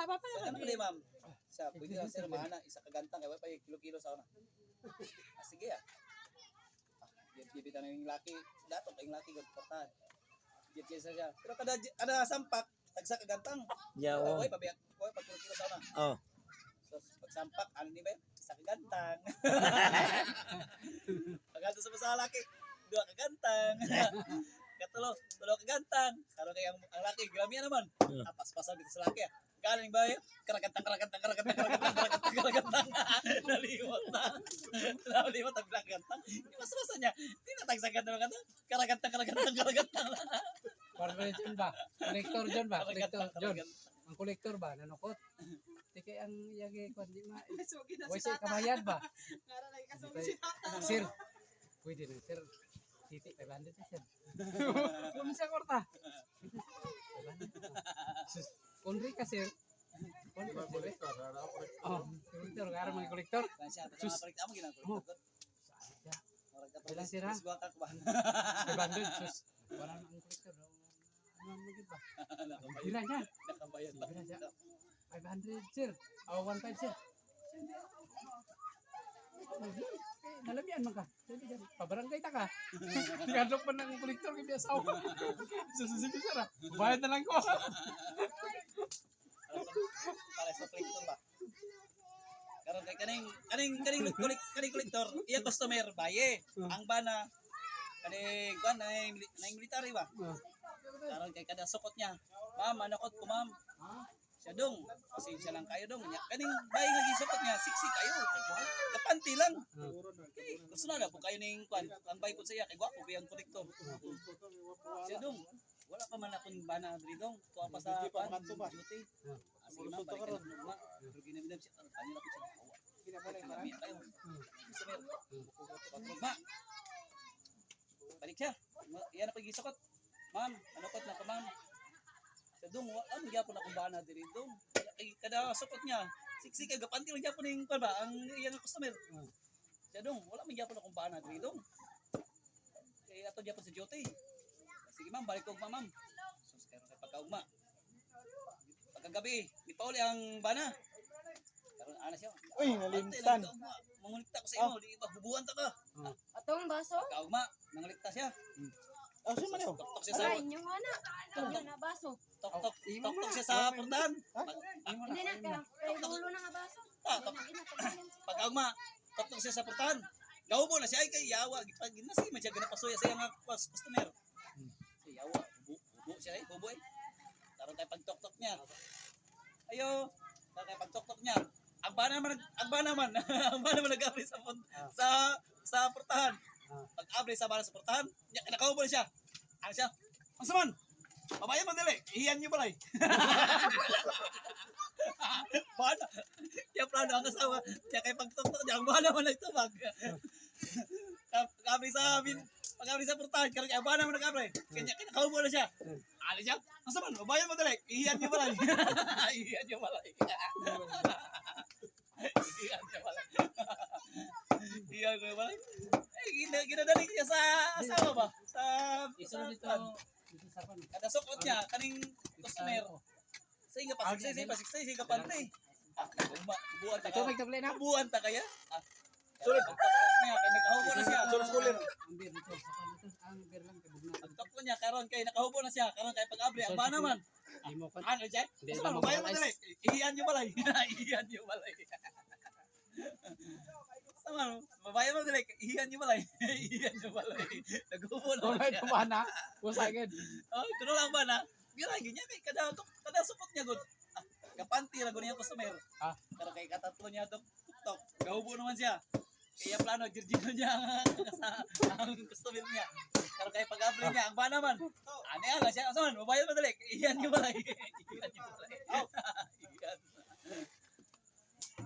Apa pa Sa ano pa ma'am? Sa pwede lang sir mahana isa ka gantang kay pa kilo-kilo sa una. Sige ah. Gibit na yung laki, dato yung laki gud portahan. Gibit siya. Pero kada sampak tagsa ka gantang. Yaw. Oy pabiyak. Oy pag kilo sa una. Oh. So pag sampak ano ni ba? Isa ka gantang. Pag ato sa laki, dua ka gantang. Katulo ka gantang. Karo kay ang laki gramian naman. Pas-pasan dito sa laki. Galing ba yun? Karagantang. Nalimot na. Nalimot ang karagantang. Mas-masa niya. Tinatagsagan naman ka. Karagantang. Parang John ba? Kolektor John ba? Kolektor John. Ang kolektor ba? Nanukot. Tiki ang yagi ko di ma. Wais kabayad ba? Sir. Pwede na sir. Titi 500 sir. Kumisa korta. Konri ka sir. Konri ka sir. Oh, kolektor karo mga kolektor. Sus. Amo ginagawa. Bilang sir ha? 500 sus. Wala ang kolektor. Ano magid ba? Bilang niya. Nakabayad ba? Bilang siya. 500 sir. Oh, 1.5 sir. Nalamian man ka. Pabarangay ta ka. Tigadlok pa ng kolektor kay biasa ako. Sususin sir ha. Bayad na lang ko. Para sa kolektor ba? Karon kay kaning kolektor, iya customer baye. Ang bana kaning kuan na military ba? Karon kay kada sukot niya. Ma'am, manakot ko ma'am. Siya dong, pasensya lang kayo dong. Kaning bayi nga gisukot niya, siksi kayo. Kapanti lang. Okay, gusto na po kayo ning kuan. Ang bayi po siya kay gwapo biyang kolektor. Siya dong, wala pa man akong bana diri dong. Tuwa pa sa duty. Sige ma'am, balik ka na lugma. Pero ginamidam siya, kanila po siya nakawa. Kinamiyan kayo. Customer. Lugma. Balik siya. Iyan na pag-isukot. Ma'am, manukot na ka ma'am. Sa dong, ano gyapon akong bana diri dong. Kada sukot niya, siksi kay gapanti lang gyapon ning kuan ba ang iyang customer. Sa dong, wala man gyapon akong bana diri dong. Kay ato gyapon sa duty. Sige ma'am, balik ko ma'am. Sus karon kay pagkaugma. Pagkagabi, ni Pauli ang bana. Karon ana siya. Uy, nalimtan. Mangulikta ko sa imo, di ba bubuan ta ka. Atong baso? Pagkaugma, nangulikta siya. Oh, sino man yun? Tok siya sa Aray, yung ana. Yung na baso. tok siya sa portahan. Hindi na ka. Kay dulo na nga baso. Pagkaugma, tok siya sa portahan. Gawbo na siya ay kay yawa, ginasi man siya ganapasuya sa iyang customer. Kay yawa, bubo siya eh, bubo eh. Karon kay pagtok-tok niya. Ayo, karon kay pagtok-tok niya. Ang bana man nag-abri sa portahan. Pag-abri sa bana sa portahan, nakaubo na siya. Ano siya? Ang saman. Babayan man dili, iyan niyo balay. Bana. Kaya plano ang asawa. Kaya kay pagtok-tok niya, ang bana man nagtubag. Pag-abri sa portahan, karon kay ang bana man nag-abri. Kanya nakaubo na siya. Ano siya? Ang saman, babayan mo dali, iyan niyo balay. Iyan niyo balay. Iyan ko balay. Ginadali niya sa asawa ba? Sa kada sukot niya, kaning customer. Sige pa, sige ka pante. Buwan ta ka. Buwan ta kaya? Sulod. Niya kay nakahubo na siya. Sulod scholar. Ang beer dito. Ang beer lang kay bugna. Pagtok niya karon kay nakahubo na siya, karon kay pag-abri ang bana man. Imo kan. Ano dyan? Ano ba yung madali? Iyan niyo balay. Iyan niyo balay. Sama, babayan mo dali. Iyan niyo balay. Iyan niyo balay. Naghubo na Wala siya. ito ba na? Usagin. Oh, kuno lang ba na? Giragi niya kay kada sukot niya gud. Kapanti ra gud niya customer. Pero kay katatlo niya tok. Gahubo naman siya. Kaya plano jirjino niya ang customer niya. Pero kay pag-abri niya ang bana man. Ano yan siya? Asan? Babayan mo dali. Iyan niyo balay. Iyan niyo balay.